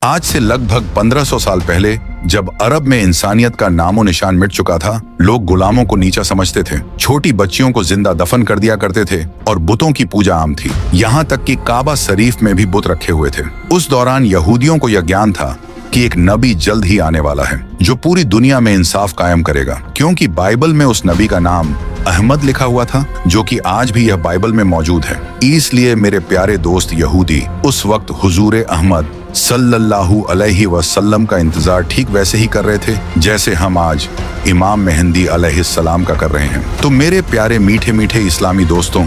आज से लगभग 1500 साल पहले जब अरब में इंसानियत का नामो निशान मिट चुका था, लोग गुलामों को नीचा समझते थे, छोटी बच्चियों को जिंदा दफन कर दिया करते थे और बुतों की पूजा आम थी। यहाँ तक कि काबा शरीफ में भी बुत रखे हुए थे। उस दौरान यहूदियों को यह ज्ञान था कि एक नबी जल्द ही आने वाला है जो पूरी दुनिया में इंसाफ कायम करेगा, क्योंकि बाइबल में उस नबी का नाम अहमद लिखा हुआ था, जो कि आज भी यह बाइबल में मौजूद है। इसलिए मेरे प्यारे दोस्त यहूदी उस वक्त हुजूर अहमद सल्लल्लाहु अलैहि वसल्लम का इंतजार ठीक वैसे ही कर रहे थे जैसे हम आज इमाम मेहंदी अलैहिस्सलाम का कर रहे हैं। तो मेरे प्यारे मीठे मीठे इस्लामी दोस्तों,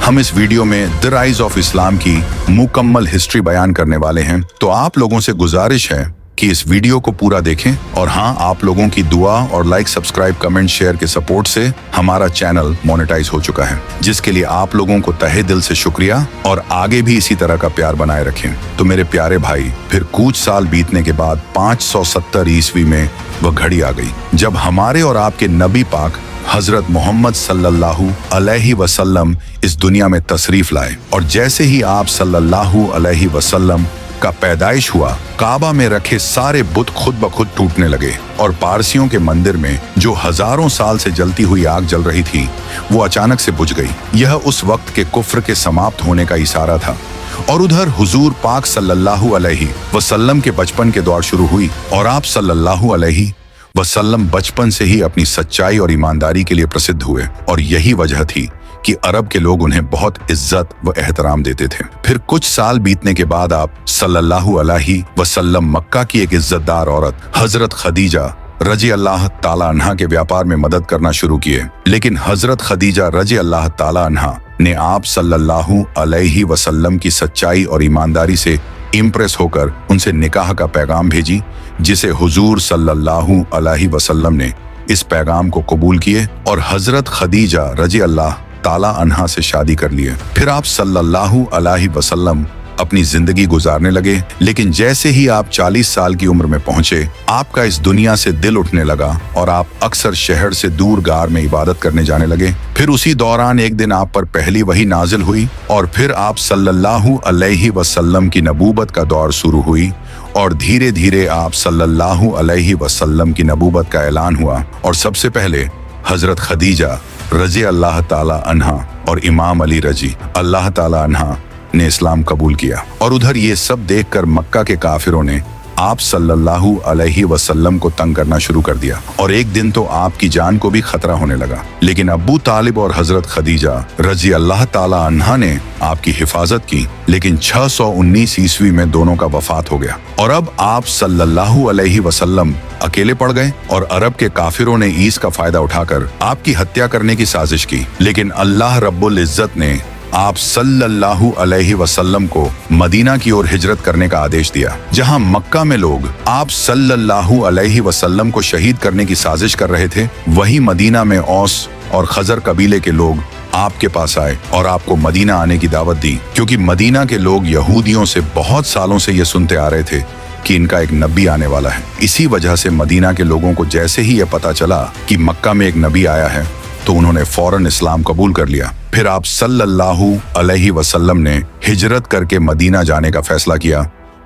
हम इस वीडियो में द राइज ऑफ इस्लाम की मुकम्मल हिस्ट्री बयान करने वाले हैं। तो आप लोगों से गुजारिश है कि इस वीडियो को पूरा देखें, और हाँ, आप लोगों की दुआ और लाइक, सब्सक्राइब, कमेंट, शेयर के सपोर्ट से हमारा चैनल मोनेटाइज हो चुका है, जिसके लिए आप लोगों को तहे दिल से शुक्रिया, और आगे भी इसी तरह का प्यार बनाए रखें। तो मेरे प्यारे भाई, फिर कुछ साल बीतने के बाद 570 ईस्वी में वह घड़ी आ गई जब हमारे और आपके नबी पाक हजरत मोहम्मद सल्लल्लाहु अलैहि वसल्लम इस दुनिया में तशरीफ लाए। और जैसे ही आप सल्लल्लाहु अलैहि वसल्लम का पैदाइश हुआ, काबा में रखे सारे बुत खुद ब खुद टूटने लगे, और पारसियों के मंदिर में जो हजारों साल से जलती हुई आग जल रही थी, वो अचानक से बुझ गई। यह उस वक्त के कुफ्र के समाप्त होने का इशारा था। और उधर हुजूर पाक सल्लल्लाहु अलैहि वसल्लम के बचपन के दौर शुरू हुई, और आप सल्लल्लाहु अलैहि वसल्लम बचपन से ही अपनी सच्चाई और ईमानदारी के लिए प्रसिद्ध हुए, और यही वजह थी कि अरब के लोग उन्हें बहुत इज्जत व एहतराम देते थे। फिर कुछ साल बीतने के बाद आप सल्लल्लाहु अलैहि वसल्लम मक्का की एक इज्जतदार औरत हजरत खदीजा रजी अल्लाह ताला अन्हा के व्यापार में मदद करना शुरू किए। लेकिन हजरत खदीजा रजी अल्लाह ताला अन्हा ने आप सल्लल्लाहु अलैहि वसल्लम की सच्चाई और ईमानदारी से इम्प्रेस होकर उनसे निकाह का पैगाम भेजी, जिसे हुजूर सल्लल्लाहु अलैहि वसल्लम ने इस पैगाम को कबूल किए और हजरत खदीजा रजी अल्लाह ताला अन्हा से शादी कर लिए। फिर आप सल्लल्लाहु अलैहि वसल्लम अपनी जिंदगी गुजारने लगे। लेकिन जैसे ही आप 40 साल की उम्र में पहुंचे, आपका इस दुनिया से दिल उठने लगा और आप अक्सर शहर से दूर गार में इबादत करने जाने लगे। फिर उसी दौरान एक दिन आप पर पहली वही नाजिल हुई, और फिर आप सल्लल्लाहु अलैहि वसल्लम की नबूवत का दौर शुरू हुई, और धीरे धीरे आप सल्लल्लाहु अलैहि वसल्लम की नबूवत का ऐलान हुआ। और सबसे पहले हजरत खदीजा रजी अल्लाह ताला अन्हा और इमाम अली रजी अल्लाह ताला अन्हा ने इस्लाम कबूल किया। और उधर ये सब देखकर मक्का के काफिरों ने आप सल्लल्लाहु अलैहि वसल्लम को तंग करना शुरू कर दिया, और एक दिन तो आपकी जान को भी खतरा होने लगा। लेकिन अबू तालिब और हजरत खदीजा रजी अल्लाह ताला अन्हा ने आपकी हिफाजत की। लेकिन 619 ईस्वी में दोनों का वफात हो गया, और अब आप सल्लल्लाहु अलैहि वसल्लम अकेले पड़ गए, और अरब के काफिरों ने इस का फायदा उठाकर आपकी हत्या करने की साजिश की। लेकिन अल्लाह रब्बुल इज्जत ने आप सल्लल्लाहु अलैहि वसल्लम को मदीना की ओर हिजरत करने का आदेश दिया। जहां मक्का में लोग आप सल्लल्लाहु अलैहि वसल्लम को शहीद करने की साजिश कर रहे थे, वहीं मदीना में औस और खजर कबीले के लोग आपके पास आए और आपको मदीना आने की दावत दी, क्योंकि मदीना के लोग यहूदियों से बहुत सालों से ये सुनते आ रहे थे कि इनका एक नबी आने वाला है। इसी वजह से मदीना के लोगों को जैसे ही ये पता चला कि मक्का में एक नबी आया है, तो उन्होंने फौरन इस्लाम कबूल कर लिया। फिर आप सल्लल्लाहु अलैहि वसल्लम ने हिजरत करके मदीना जाने का फैसला किया,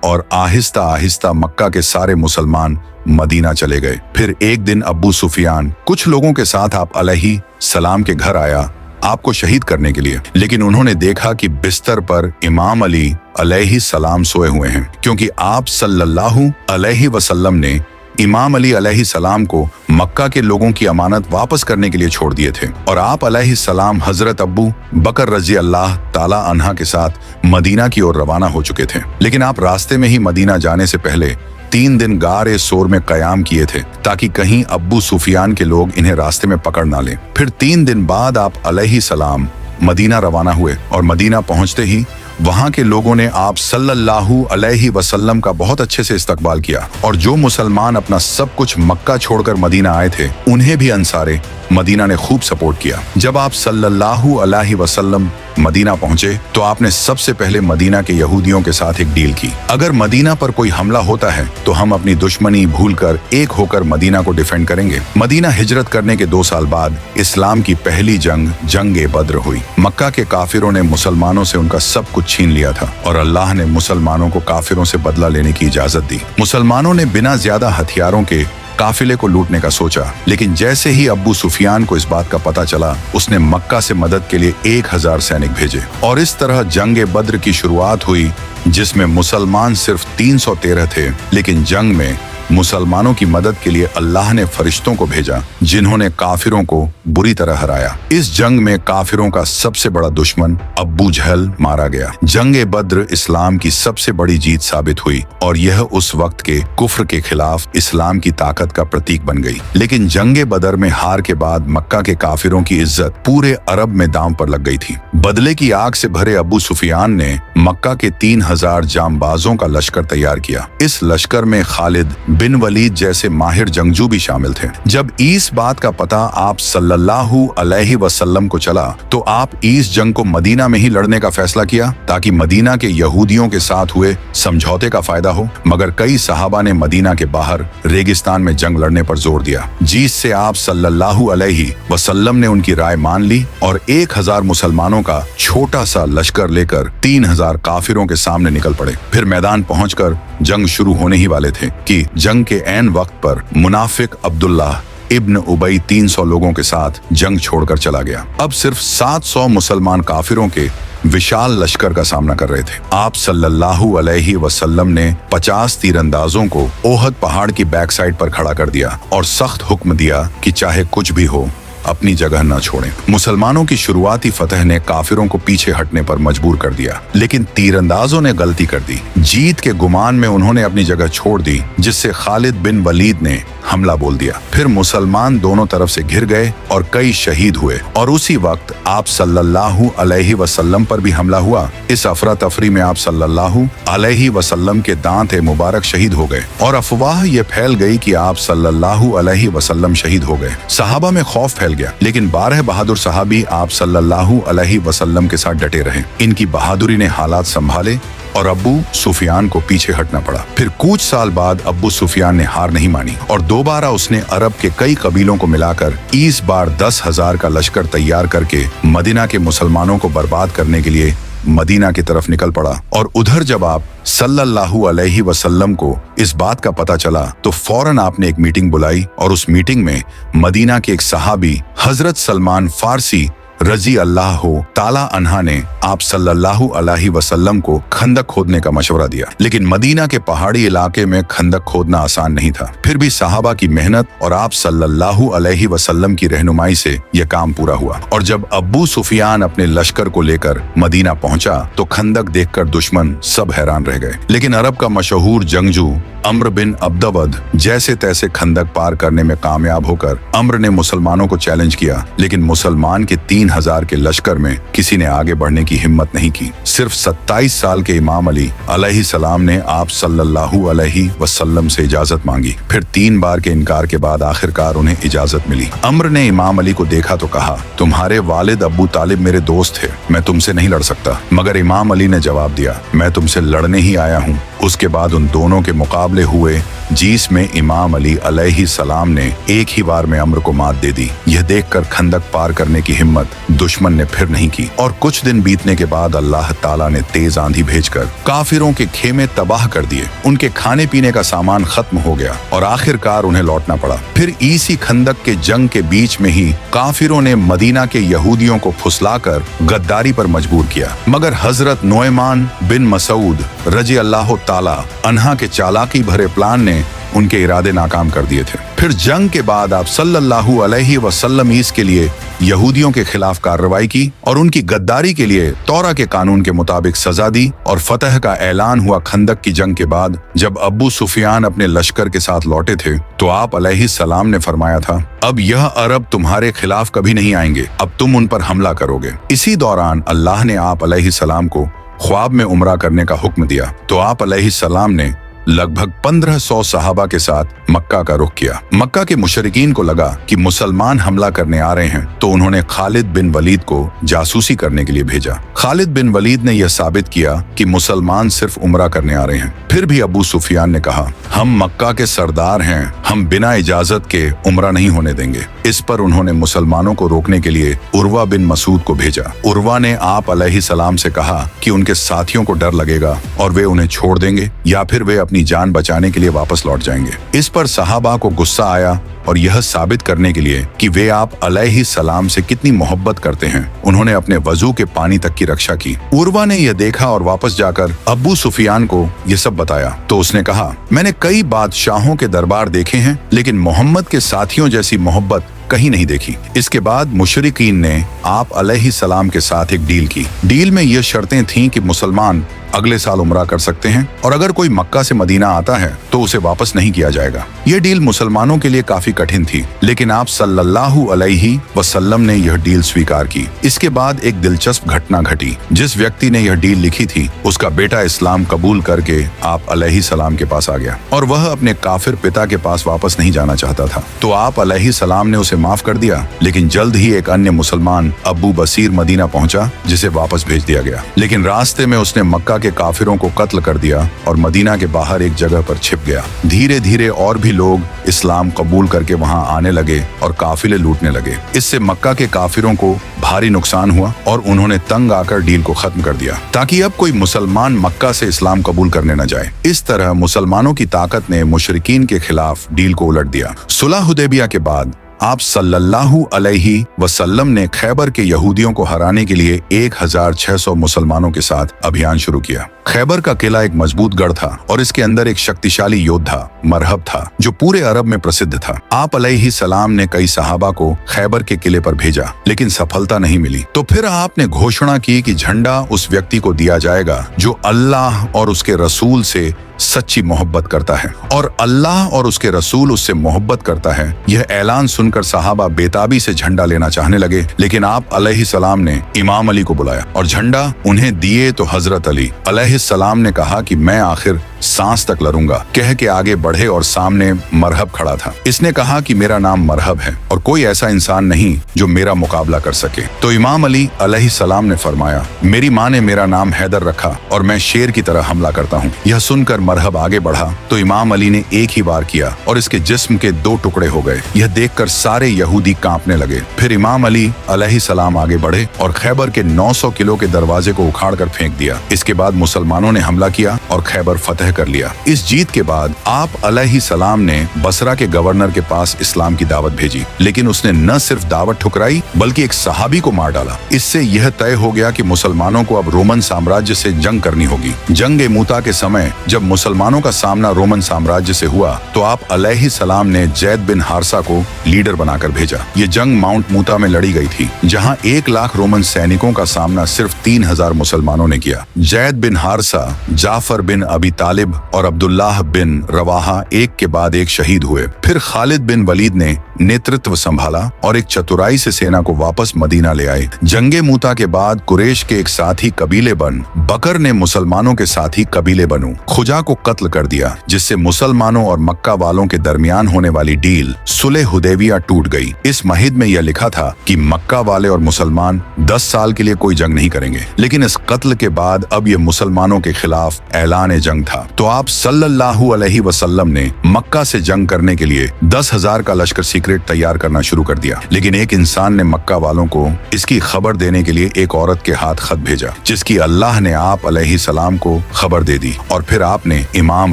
और आहिस्ता आहिस्ता मक्का के सारे मुसलमान मदीना चले गए। फिर एक दिन अबू सुफियान कुछ लोगों के साथ आप अलैहि सलाम के घर आया आपको शहीद करने के लिए। लेकिन उन्होंने देखा कि बिस्तर पर इमाम अली अलैहि सलाम सोए हुए हैं, क्योंकि आप सल्लल्लाहु अलैहि वसल्लम ने इमाम अली अलैहि सलाम को मक्का के लोगों की अमानत वापस करने के लिए छोड़ दिए थे, और आप अलैहि सलाम हजरत अबू बकर रजी अल्लाह ताला अन्हा के साथ मदीना की ओर रवाना हो चुके थे। लेकिन आप रास्ते में ही मदीना जाने से पहले 3 दिन गारे सोर में कयाम किए थे, ताकि कहीं अब्बू सुफियान के लोग इन्हें रास्ते में पकड़ ना लें। फिर 3 दिन बाद आप अलैहि सलाम मदीना रवाना हुए, और मदीना पहुंचते ही वहां के लोगों ने आप सल्लल्लाहु अलैहि वसल्लम का बहुत अच्छे से इस्तकबाल किया, और जो मुसलमान अपना सब कुछ मक्का छोड़कर मदीना आए थे, उन्हें भी अंसारे मदीना ने खूब सपोर्ट किया। जब आप सल्लल्लाहु अलैहि वसल्लम मदीना पहुंचे तो आपने सबसे पहले मदीना के यहूदियों के साथ एक डील की। अगर मदीना पर कोई हमला होता है तो हम अपनी दुश्मनी भूलकर एक होकर मदीना को डिफेंड करेंगे। मदीना हिजरत करने के 2 साल बाद इस्लाम की पहली जंग बद्र हुई। मक्का के काफिरों ने मुसलमानों से उनका सब कुछ छीन लिया था और अल्लाह ने मुसलमानों को काफिरों से बदला लेने की इजाजत दी। मुसलमानों ने बिना ज्यादा हथियारों के काफिले को लूटने का सोचा, लेकिन जैसे ही अब्बू सुफियान को इस बात का पता चला, उसने मक्का से मदद के लिए 1000 सैनिक भेजे और इस तरह जंग बद्र की शुरुआत हुई, जिसमें मुसलमान सिर्फ 313 थे। लेकिन जंग में मुसलमानों की मदद के लिए अल्लाह ने फरिश्तों को भेजा, जिन्होंने काफिरों को बुरी तरह हराया। इस जंग में काफिरों का सबसे बड़ा दुश्मन अब्बू जहल मारा गया। जंग बद्र इस्लाम की सबसे बड़ी जीत साबित हुई और यह उस वक्त के कुफ्र के खिलाफ इस्लाम की ताकत का प्रतीक बन गई। लेकिन जंग बदर में हार के बाद मक्का के काफिरों की इज्जत पूरे अरब में दांव पर लग गई थी। बदले की आग से भरे अब्बू सुफियान ने मक्का के 3000 जांबाजों का लश्कर तैयार किया। इस लश्कर में खालिद बिन वलीद जैसे माहिर जंगजू भी शामिल थे। जब इस बात का पता आप सल्लल्लाहु अलैहि वसल्लम को चला तो आप इस जंग को मदीना में ही लड़ने का फैसला किया, ताकि मदीना के यहूदियों के साथ हुए समझौते का फायदा हो। मगर कई सहाबा ने मदीना के बाहर रेगिस्तान में जंग लड़ने पर जोर दिया, जिससे आप सल्लल्लाहु अलैहि वसल्लम ने उनकी राय मान ली और 1000 मुसलमानों का छोटा सा लश्कर लेकर 3000 काफिरों के सामने निकल पड़े। फिर मैदान पहुंचकर जंग शुरू होने ही वाले थे कि जंग के ऐन वक्त पर मुनाफिक अब्दुल्लाह इब्न उबई 300 लोगों के साथ जंग छोड़कर चला गया। अब सिर्फ 700 मुसलमान काफिरों के विशाल लश्कर का सामना कर रहे थे। आप सल्लल्लाहु अलैहि वसल्लम ने 50 तीरंदाजों को ओहद पहाड़ की बैक साइड पर खड़ा कर दिया और सख्त हुक्म दिया कि चाहे कुछ भी हो अपनी जगह न छोड़ें। मुसलमानों की शुरुआती फतह ने काफिरों को पीछे हटने पर मजबूर कर दिया, लेकिन तीरंदाजों ने गलती कर दी। जीत के गुमान में उन्होंने अपनी जगह छोड़ दी, जिससे खालिद बिन वलीद ने हमला बोल दिया। फिर मुसलमान दोनों तरफ से घिर गए और कई शहीद हुए और उसी वक्त आप सल्लल्लाहु अलैहि वसल्लम पर भी हमला हुआ। इस अफरा तफरी में आप सल्लल्लाहु अलैहि वसल्लम के दांत मुबारक शहीद हो गए और अफवाह ये फैल गई कि आप सल्लल्लाहु अलैहि वसल्लम शहीद हो गए। सहाबा में खौफ फैल गया, लेकिन 12 बहादुर सहाबी आप सल्लल्लाहु अलैहि वसल्लम के साथ डटे रहे। इनकी बहादुरी ने हालात संभाले और अब्बू सुफियान को पीछे हटना पड़ा। फिर कुछ साल बाद अब्बू सुफियान ने हार नहीं मानी और दोबारा उसने अरब के कई कबीलों को मिलाकर इस बार 10,000 का लश्कर तैयार करके मदीना के मुसलमानों को बर्बाद करने के लिए मदीना की तरफ निकल पड़ा। और उधर जब आप सल्लल्लाहु अलैहि वसल्लम को इस बात का पता चला तो फौरन आपने एक मीटिंग बुलाई और उस मीटिंग में मदीना के एक सहाबी हजरत सलमान फारसी रजी अल्लाह ताला अन्हा ने आप सल्लल्लाहु अलैहि वसल्लम को खंदक खोदने का मशवरा दिया। लेकिन मदीना के पहाड़ी इलाके में खंदक खोदना आसान नहीं था। फिर भी सहाबा की मेहनत और आप सल्लल्लाहु अलैहि वसल्लम की रहनुमाई से यह काम पूरा हुआ। और जब अब्बू सुफियान अपने लश्कर को लेकर मदीना पहुंचा तो खंदक देखकर दुश्मन सब हैरान रह गए। लेकिन अरब का मशहूर जंगजू अम्र बिन अब्दवद जैसे तैसे खंदक पार करने में कामयाब होकर अम्र ने मुसलमानों को चैलेंज किया, लेकिन मुसलमान के 3000 के लश्कर में किसी ने आगे बढ़ने की हिम्मत नहीं की। सिर्फ 27 साल के इमाम अली अलैहि सलाम ने आप सल्लल्लाहु अलैहि वसल्लम से इजाजत मांगी। फिर 3 बार के इनकार के बाद आखिरकार उन्हें इजाजत मिली। अम्र ने इमाम अली को देखा तो कहा, तुम्हारे वालिद अब्बू तालिब मेरे दोस्त थे, मैं तुमसे नहीं लड़ सकता। मगर इमाम अली ने जवाब दिया, मैं तुमसे लड़ने ही आया हूँ। उसके बाद उन दोनों के मुकाबले हुए, जिसमें इमाम अली अलैहि सलाम ने एक ही बार में अम्र को मात दे दी। यह देखकर खंदक पार करने की हिम्मत दुश्मन ने फिर नहीं की और कुछ दिन बीतने के बाद अल्लाह ताला ने तेज आंधी भेजकर काफिरों के खेमे तबाह कर दिए। उनके खाने पीने का सामान खत्म हो गया और आखिरकार उन्हें लौटना पड़ा। फिर इसी खंदक के जंग के बीच में ही काफिरों ने मदीना के यहूदियों को फुसलाकर गद्दारी पर मजबूर किया। मगर हजरत नोएमान बिन मसूद रजी अल्लाह ताला अन्हा के चालाकी भरे प्लान ने उनके इरादे नाकाम कर दिए थे। फिर जंग के बाद आप सल्लल्लाहु अलैहि वसल्लम इसके लिए यहूदियों के खिलाफ कार्रवाई की और उनकी गद्दारी के लिए तौरा के कानून के मुताबिक सजा दी और फतह का ऐलान हुआ। खंदक की जंग के बाद जब अब्बू सुफियान अपने लश्कर के साथ लौटे थे तो आप अलैहि सलाम ने फरमाया था, अब यह अरब तुम्हारे खिलाफ कभी नहीं आएंगे, अब तुम उन पर हमला करोगे। इसी दौरान अल्लाह ने आप अलैहि सलाम को ख्वाब में उम्रा करने का हुक्म दिया तो आप अलैहि सलाम ने लगभग 1500 सहाबा के साथ मक्का का रुख किया। मक्का के मुशरिकीन को लगा कि मुसलमान हमला करने आ रहे हैं, तो उन्होंने खालिद बिन वलीद को जासूसी करने के लिए भेजा। खालिद बिन वलीद ने यह साबित किया कि मुसलमान सिर्फ उम्रा करने आ रहे हैं। फिर भी अबू सुफियान ने कहा, हम मक्का के सरदार हैं, हम बिना इजाजत के उम्रा नहीं होने देंगे। इस पर उन्होंने मुसलमानों को रोकने के लिए उर्वा बिन मसूद को भेजा। उर्वा ने आप अलैहिस्सलाम से कहा कि उनके साथियों को डर लगेगा और वे उन्हें छोड़ देंगे या फिर वे अपनी जान बचाने के लिए वापस लौट जाएंगे। इस पर सहाबा को गुस्सा आया और यह साबित करने के लिए कि वे आप अलैहिस्सलाम से कितनी मोहब्बत करते हैं, उन्होंने अपने वजू के पानी तक की रक्षा की। उर्वा ने यह देखा और वापस जाकर अबू सुफियान को यह सब बताया तो उसने कहा, मैंने कई बादशाहों के दरबार देखे हैं, लेकिन मोहम्मद के साथियों जैसी मोहब्बत कहीं नहीं देखी। इसके बाद मुशरिकीन ने आप अलैहिस्सलाम के साथ एक डील की। डील में ये शर्तें थीं कि मुसलमान अगले साल उम्रा कर सकते हैं और अगर कोई मक्का से मदीना आता है तो उसे वापस नहीं किया जाएगा। ये डील मुसलमानों के लिए काफी कठिन थी, लेकिन आप सल्लल्लाहु अलैहि वसल्लम ने यह डील स्वीकार की। इसके बाद एक दिलचस्प घटना घटी। जिस व्यक्ति ने यह डील लिखी थी उसका बेटा इस्लाम कबूल करके आप अलैहिस्सलाम के पास आ गया और वह अपने काफिर पिता के पास वापस नहीं जाना चाहता था, तो आप अलैहिस्सलाम ने उसे माफ कर दिया। लेकिन जल्द ही एक अन्य मुसलमान अबू बसीर मदीना पहुंचा, जिसे वापस भेज दिया गया। लेकिन रास्ते में उसने मक्का के काफिरों को कत्ल कर दिया और मदीना के बाहर एक जगह पर छिप गया। धीरे धीरे और भी लोग इस्लाम कबूल करके वहां आने लगे और काफिले लूटने लगे। इससे मक्का के काफिरों को भारी नुकसान हुआ और उन्होंने तंग आकर डील को खत्म कर दिया ताकि अब कोई मुसलमान मक्का से इस्लाम कबूल करने न जाए। इस तरह मुसलमानों की ताकत ने मुशरिकीन के खिलाफ डील को उलट दिया। सुलह हुदैबिया के बाद आप सल्लल्लाहु अलैहि वसल्लम ने खैबर के यहूदियों को हराने के लिए 1600 मुसलमानों के साथ अभियान शुरू किया। खैबर का किला एक मजबूत गढ़ था और इसके अंदर एक शक्तिशाली योद्धा मरहब था जो पूरे अरब में प्रसिद्ध था। आप अलैहिस्सलाम ने कई सहाबा को खैबर के किले पर भेजा, लेकिन सफलता नहीं मिली। तो फिर आपने घोषणा की कि झंडा उस व्यक्ति को दिया जाएगा जो अल्लाह और उसके रसूल से सच्ची मोहब्बत करता है और अल्लाह और उसके रसूल उससे मोहब्बत करता है। यह ऐलान सुनकर सहाबा बेताबी से झंडा लेना चाहने लगे, लेकिन आप अलैहिस्सलाम ने इमाम अली को बुलाया और झंडा उन्हें दिए तो हजरत अली अलैहिस्सलाम ने कहा कि मैं आखिर सांस तक लड़ूंगा, कह के आगे बढ़े और सामने मरहब खड़ा था। इसने कहा कि मेरा नाम मरहब है और कोई ऐसा इंसान नहीं जो मेरा मुकाबला कर सके। तो इमाम अली अलैहिस्सलाम ने फरमाया, मेरी माँ ने मेरा नाम हैदर रखा और मैं शेर की तरह हमला करता हूँ। यह सुनकर मरहब आगे बढ़ा तो इमाम अली ने एक ही बार किया और इसके जिस्म के 2 टुकड़े हो गए। यह देखकर सारे यहूदी कांपने लगे। फिर इमाम अली अलैहिस्सलाम आगे बढ़े और खैबर के 900 किलो के दरवाजे को उखाड़कर फेंक दिया। इसके बाद मुसलमानों ने हमला किया और खैबर फतह कर लिया। इस जीत के बाद आप अलैहिस्सलाम ने बसरा के गवर्नर के पास इस्लाम की दावत भेजी, लेकिन उसने न सिर्फ दावत ठुकराई बल्कि एक सहाबी को मार डाला। इससे यह तय हो गया कि मुसलमानों को अब रोमन साम्राज्य से जंग करनी होगी। जंग मूता के समय जब मुसलमानों का सामना रोमन साम्राज्य से हुआ तो आप अलैहिस्सलाम ने जैद बिन हारसा को लीडर बनाकर भेजा। ये जंग माउंट मूता में लड़ी गई थी, जहां 1 लाख रोमन सैनिकों का सामना सिर्फ 3000 मुसलमानों ने किया। जैद बिन हारसा, जाफर बिन अबी तालिब और अब्दुल्लाह बिन रवाहा एक के बाद एक शहीद हुए। फिर खालिद बिन वलीद ने नेतृत्व संभाला और एक चतुराई से सेना को वापस मदीना ले आए। जंगे मूता के बाद कुरैश के एक साथी कबीले बन बकर ने मुसलमानों के साथी कबीले बनु खुजा को कत्ल कर दिया, जिससे मुसलमानों और मक्का वालों के दरमियान होने वाली डील सुलह हुदैबिया टूट गई। इस महिद में यह लिखा था कि मक्का वाले और मुसलमान 10 साल के लिए कोई जंग नहीं करेंगे, लेकिन इस कत्ल के बाद अब यह मुसलमानों के खिलाफ ऐलान जंग था। तो आप सल्लल्लाहु अलैहि वसल्लम ने मक्का से जंग करने के लिए 10,000 का लश्कर सीक्रेट तैयार करना शुरू कर दिया। लेकिन एक इंसान ने मक्का वालों को इसकी खबर देने के लिए एक औरत के हाथ खत भेजा, जिसकी अल्लाह ने आप अलैहिस्सलाम को खबर दे दी और फिर आपने इमाम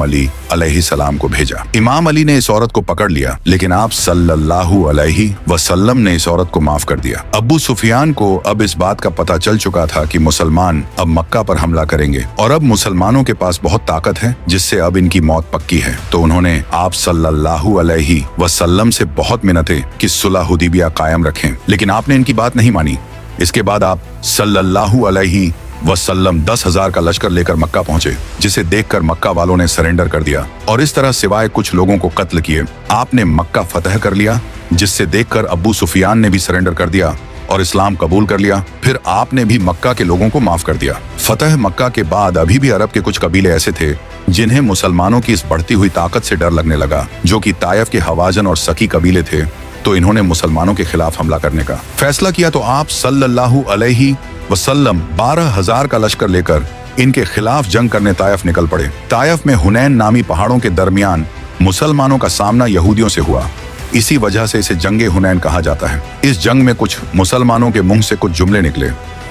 अली अलैहिस्सलाम को भेजा। इमाम अली ने इस औरत को पकड़ लिया, लेकिन आप सल्लल्लाहु अलैहि वसल्लम ने इस औरत को माफ कर दिया। अबू सुफियान को अब इस बात का पता चल चुका था कि मुसलमान अब मक्का पर हमला करेंगे और अब मुसलमानों के पास बहुत ताकत है, जिससे अब इनकी मौत पक्की है। तो उन्होंने आप सल्लल्लाहु अलैहि वसल्लम से बहुत मिन्नतें कि सुलह हुदैबिया कायम रखें, लेकिन आपने इनकी बात नहीं मानी। इसके बाद आप सल्लल्लाहु अलैहि वसल्लम 10,000 का लश्कर लेकर मक्का पहुंचे, जिसे देखकर मक्का वालों ने सरेंडर कर दिया और इस तरह सिवाय कुछ लोगों को कत्ल किए आपने मक्का फतह कर लिया, जिससे देखकर अबू सुफियान ने भी सरेंडर कर दिया और इस्लाम कबूल कर लिया। फिर आपने भी मक्का के लोगों को माफ कर दिया। फतह मक्का के बाद अभी भी अरब के कुछ कबीले ऐसे थे जिन्हें मुसलमानों की इस बढ़ती हुई ताकत से डर लगने लगा, जो कि ताइफ के हवाजन और सकी कबीले थे। तो इन्होंने मुसलमानों के खिलाफ हमला करने का फैसला किया। तो आप सल्लल्लाहु अलैहि वसल्लम 12,000 का लश्कर लेकर इनके खिलाफ जंग करने ताइफ निकल पड़े। ताइफ में हुनैन नामी पहाड़ों के दरमियान मुसलमानों का सामना यहूदियों से हुआ। इसी वजह से इसे जंगे हुनैन कहा जाता है। इस जंग में कुछ मुसलमानों के मुंह से कुछ जुमले निकले।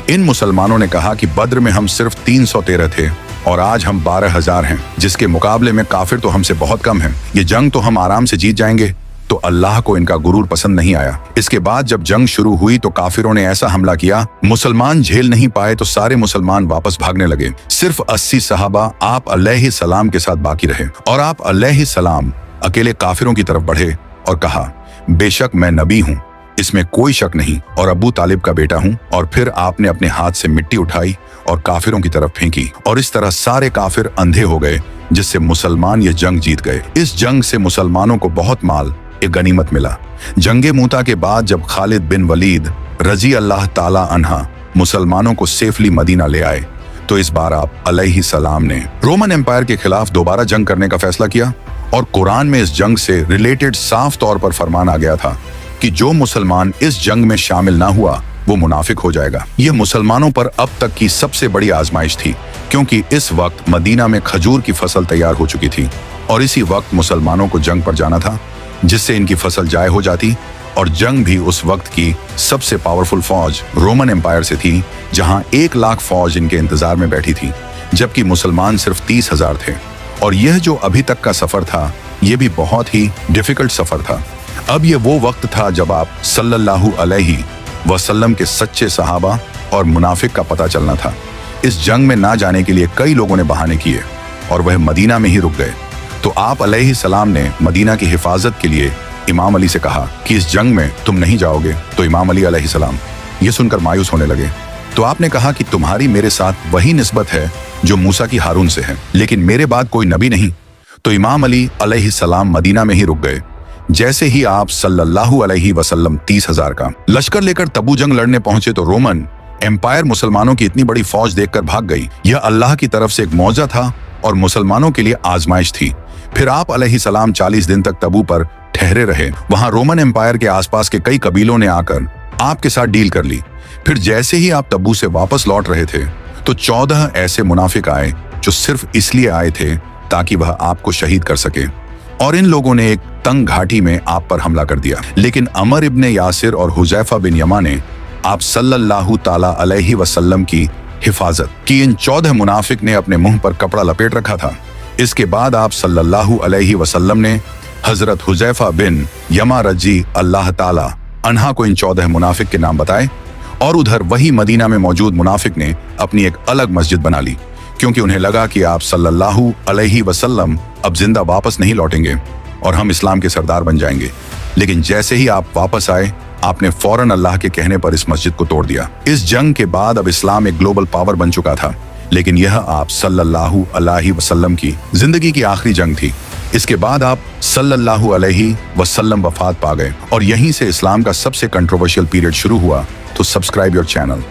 इन मुसलमानों ने कहा कि बद्र में हम सिर्फ 313 थे और आज हम 12,000 हैं, जिसके मुकाबले में काफिर तो हमसे बहुत कम हैं। ये जंग तो हम आराम से जीत जाएंगे। तो अल्लाह को इनका गुरूर पसंद नहीं आया। इसके बाद जब जंग शुरू हुई तो काफिरों ने ऐसा हमला किया, मुसलमान झेल नहीं पाए तो सारे मुसलमान वापस भागने लगे। सिर्फ 80 सहाबा आप अलैहिस्सलाम के साथ बाकी रहे और आप अलैहिस्सलाम अकेले काफिरों की तरफ बढ़े और कहा, बेशक मैं नबी हूँ, इसमें कोई शक नहीं, और अबू तालिब का बेटा हूँ। और फिर आपने अपने हाथ से मिट्टी उठाई और काफिरों की तरफ फेंकी और इस तरह सारे काफिर अंधे हो गए, जिससे मुसलमान ये जंग जीत गए। इस जंग से मुसलमानों को बहुत माल एक गनीमत मिला। जंगे मूता के बाद जब खालिद बिन वलीद रजी अल्लाह ताला अन्हा मुसलमानों को सेफली मदीना ले आए, तो इस बार आप अलैहिस्सलाम ने रोमन एम्पायर के खिलाफ दोबारा जंग करने का फैसला किया। और कुरान में इस जंग से रिलेटेड साफ तौर पर फरमान आ गया था कि जो मुसलमान इस जंग में शामिल ना हुआ वो मुनाफिक हो जाएगा। यह मुसलमानों पर अब तक की सबसे बड़ी आजमाइश थी, क्योंकि इस वक्त मदीना में खजूर की फसल तैयार हो चुकी थी और इसी वक्त मुसलमानों को जंग पर जाना था, जिससे इनकी फसल जाय हो जाती। और जंग भी उस वक्त की सबसे पावरफुल फौज रोमन एम्पायर से थी, जहां 1 लाख फौज इनके इंतजार में बैठी थी, जबकि मुसलमान सिर्फ 30,000 थे। और यह जो अभी तक का सफर था, यह भी बहुत ही डिफिकल्ट सफर था। अब यह वो वक्त था जब आप सल्लल्लाहु अलैहि वसल्लम के सच्चे सहाबा और मुनाफिक का पता चलना था। इस जंग में ना जाने के लिए कई लोगों ने बहाने किए और वह मदीना में ही रुक गए। तो आप अलैहिस्सलाम ने मदीना की हिफाजत के लिए इमाम अली से कहा कि इस जंग में तुम नहीं जाओगे। तो इमाम अली अलैहिस्सलाम ये सुनकर मायूस होने लगे। तो आपने कहा कि तुम्हारी मेरे साथ वही निस्बत है जो मूसा की हारून से है, लेकिन मेरे बाद कोई नबी नहीं। तो इमाम अली अलैहिस्सलाम मदीना में ही रुक गए। जैसे ही आप सल्लल्लाहु अलैहि वसल्लम 30,000 का लश्कर लेकर तबू जंग लड़ने पहुंचे तो रोमन एम्पायर मुसलमानों की इतनी बड़ी फौज देखकर भाग गई। यह अल्लाह की तरफ से एक मौजा था और मुसलमानों के लिए आजमाइश थी। फिर आप अलैहिस्सलाम 40 दिन तक तबू पर ठहरे रहे। वहां रोमन एम्पायर के आसपास के कई कबीलों ने आकर आपके साथ डील कर ली। फिर जैसे ही आप तबू से वापस लौट रहे थे तो 14 ऐसे मुनाफिक आए जो सिर्फ इसलिए आए थे ताकि वह आपको शहीद कर सके, और इन लोगों ने एक तंग घाटी में आप पर हमला कर दिया। लेकिन अमर इब्ने यासिर और हुजैफा बिन यमा ने आप सल्लल्लाहु ताला अलैहि वसल्लम की हिफाजत की। इन 14 मुनाफिक ने अपने मुंह पर कपड़ा लपेट रखा था। इसके बाद आप सल्लल्लाहु अलैहि वसल्लम ने हजरत हुजैफा बिन यमा रजी अल्लाह ताला अन्हा को इन 14 मुनाफिक के नाम बताए, और उधर वही मदीना में मौजूद मुनाफिक ने अपनी एक अलग मस्जिद बना ली, क्योंकि उन्हें लगा कि आप सल्लल्लाहु अलैहि वसल्लम अब जिंदा वापस नहीं लौटेंगे और हम इस्लाम के सरदार बन जाएंगे। लेकिन जैसे ही आप वापस आए, आपने फौरन अल्लाह के कहने पर इस मस्जिद को तोड़ दिया। इस जंग के बाद अब इस्लाम एक ग्लोबल पावर बन चुका था, लेकिन यह आप सल्लल्लाहु अलैहि वसल्लम की जिंदगी की आखिरी जंग थी। इसके बाद आप सल्लल्लाहु अलैहि वसल्लम वफात पा गए और यहीं से इस्लाम का सबसे कंट्रोवर्शियल पीरियड शुरू हुआ। तो सब्सक्राइब योर चैनल।